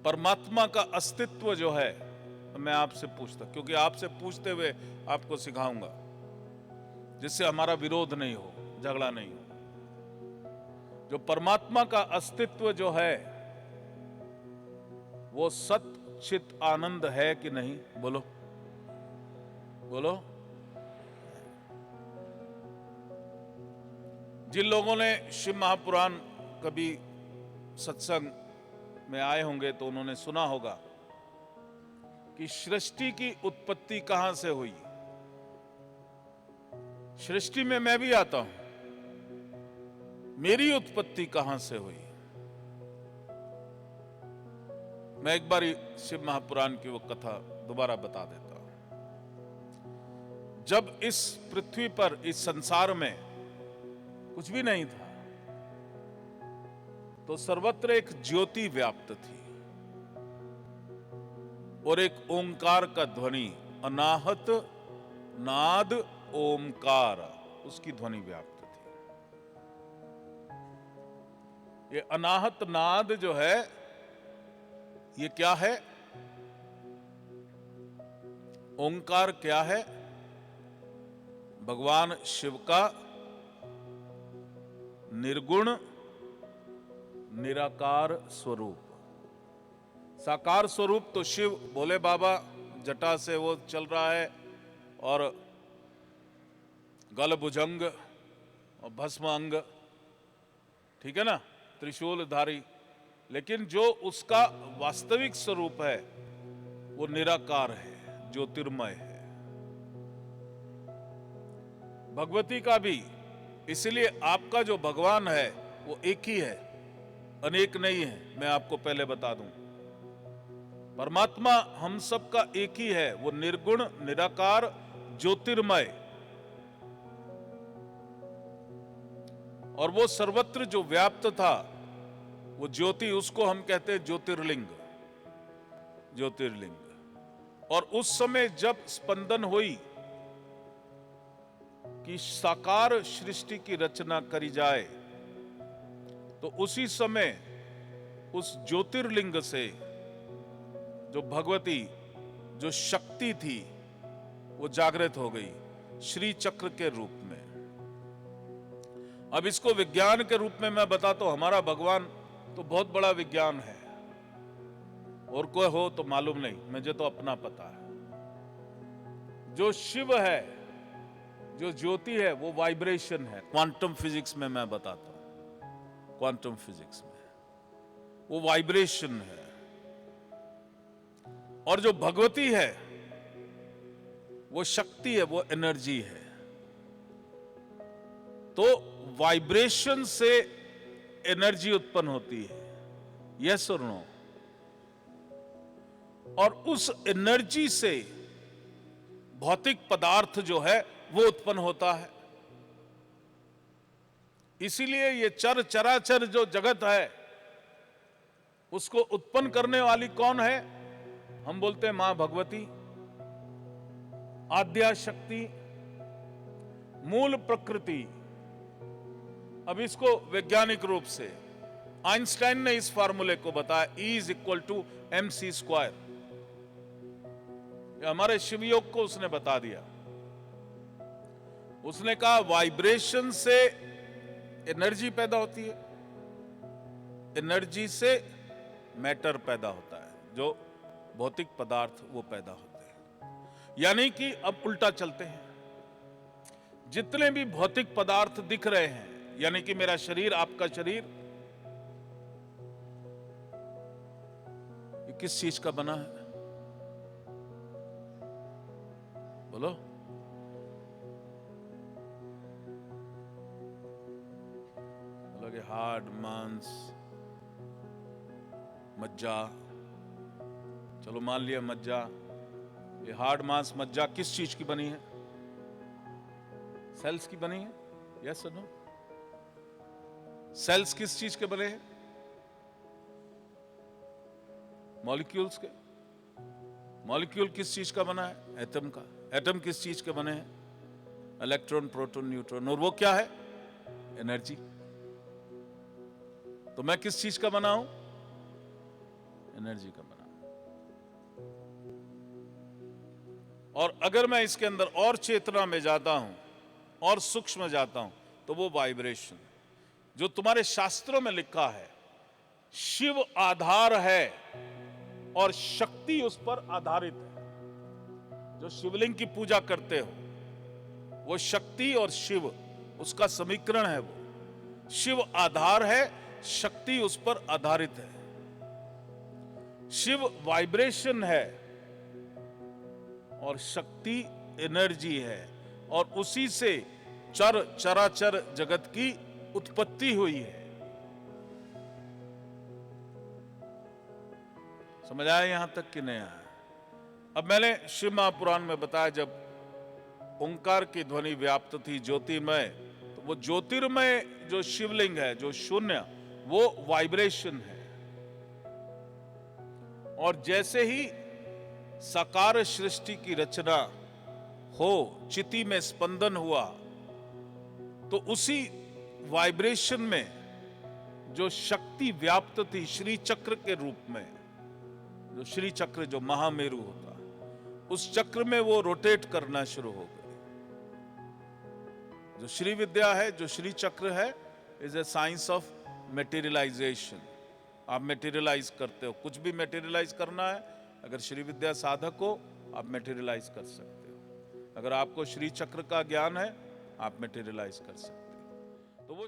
परमात्मा का अस्तित्व जो है, मैं आपसे पूछता, क्योंकि आपसे पूछते हुए आपको सिखाऊंगा, जिससे हमारा विरोध नहीं हो, झगड़ा नहीं हो। जो परमात्मा का अस्तित्व जो है वो सत चित आनंद है कि नहीं? बोलो बोलो। जिन लोगों ने शिव महापुराण कभी सत्संग में आए होंगे तो उन्होंने सुना होगा कि सृष्टि की उत्पत्ति कहां से हुई। सृष्टि में मैं भी आता हूं, मेरी उत्पत्ति कहां से हुई। मैं एक बार शिव महापुराण की वो कथा दोबारा बता देता हूं। जब इस पृथ्वी पर, इस संसार में कुछ भी नहीं था, तो सर्वत्र एक ज्योति व्याप्त थी और एक ओंकार का ध्वनि, अनाहत नाद ओंकार, उसकी ध्वनि व्याप्त थी। ये अनाहत नाद जो है, ये क्या है? ओंकार क्या है? भगवान शिव का निर्गुण निराकार स्वरूप। साकार स्वरूप तो शिव भोले बाबा, जटा से वो चल रहा है और गल भुजंग और भस्म अंग, ठीक है ना, त्रिशूलधारी। लेकिन जो उसका वास्तविक स्वरूप है वो निराकार है, ज्योतिर्मय है। भगवती का भी, इसलिए आपका जो भगवान है वो एक ही है, अनेक नहीं है। मैं आपको पहले बता दूं, परमात्मा हम सब का एक ही है, वो निर्गुण निराकार ज्योतिर्मय। और वो सर्वत्र जो व्याप्त था, वो ज्योति, उसको हम कहते हैं ज्योतिर्लिंग। ज्योतिर्लिंग। और उस समय जब स्पंदन हुई कि साकार सृष्टि की रचना करी जाए, तो उसी समय उस ज्योतिर्लिंग से जो भगवती, जो शक्ति थी, वो जागृत हो गई श्री चक्र के रूप में। अब इसको विज्ञान के रूप में मैं बताता हूं। हमारा भगवान तो बहुत बड़ा विज्ञान है, और कोई हो तो मालूम नहीं, मुझे तो अपना पता है। जो शिव है, जो ज्योति है, वो वाइब्रेशन है। क्वांटम फिजिक्स में मैं बताता हूं, क्वांटम फिजिक्स में वो वाइब्रेशन है। और जो भगवती है वो शक्ति है, वो एनर्जी है। तो वाइब्रेशन से एनर्जी उत्पन्न होती है, यस और नो? और उस एनर्जी से भौतिक पदार्थ जो है वो उत्पन्न होता है। इसीलिए ये चराचर जो जगत है, उसको उत्पन्न करने वाली कौन है? हम बोलते हैं मां भगवती, आद्या शक्ति, मूल प्रकृति। अब इसको वैज्ञानिक रूप से आइंस्टाइन ने इस फार्मूले को बताया, E=mc²। हमारे शिवयोग को उसने बता दिया। उसने कहा वाइब्रेशन से एनर्जी पैदा होती है, एनर्जी से मैटर पैदा होता है, जो भौतिक पदार्थ वो पैदा होते हैं। यानी कि अब उल्टा चलते हैं। जितने भी भौतिक पदार्थ दिख रहे हैं, यानी कि मेरा शरीर, आपका शरीर, ये किस चीज का बना है? बोलो। बोलोगे हार्ड, मांस, मज्जा। चलो मान लिया मज्जा, ये हार्ड, मांस, मज्जा किस चीज की बनी है? सेल्स की बनी है, यस और नो? सेल्स किस चीज के बने हैं? मॉलिक्यूल्स के। मॉलिक्यूल किस चीज का बना है? एटम का। एटम किस चीज के बने हैं? Electron, proton, neutron. और वो क्या है? एनर्जी। तो मैं किस चीज का बना हूं? एनर्जी का बना। और अगर मैं इसके अंदर और चेतना में जाता हूं और सूक्ष्म जाता हूं तो वो वाइब्रेशन जो तुम्हारे शास्त्रों में लिखा है, शिव आधार है और शक्ति उस पर आधारित है। जो शिवलिंग की पूजा करते हो वो शक्ति और शिव उसका समीकरण है। वो शिव आधार है, शक्ति उस पर आधारित है। शिव वाइब्रेशन है और शक्ति एनर्जी है, और उसी से चराचर जगत की उत्पत्ति हुई है। समझ आया यहां तक कि नहीं आया? अब मैंने शिव महापुराण में बताया, जब ओंकार की ध्वनि व्याप्त थी ज्योतिर्मय, तो वो ज्योतिर्मय जो शिवलिंग है, जो शून्य, वो वाइब्रेशन है। और जैसे ही साकार सृष्टि की रचना हो, चिति में स्पंदन हुआ, तो उसी वाइब्रेशन में जो शक्ति व्याप्त थी श्री चक्र के रूप में, जो श्री चक्र जो महामेरु होता, उस चक्र में वो रोटेट करना शुरू हो गई। जो श्री विद्या है, जो श्री चक्र है, is a science of materialisation. आप मेटीरियलाइज करते हो, कुछ भी मेटीरियलाइज करना है, अगर श्री विद्या साधक हो आप मेटीरियलाइज कर सकते हो। अगर आपको श्री चक्र का ज्ञान है आप मेटीरियलाइज कर सकते हो। तो वो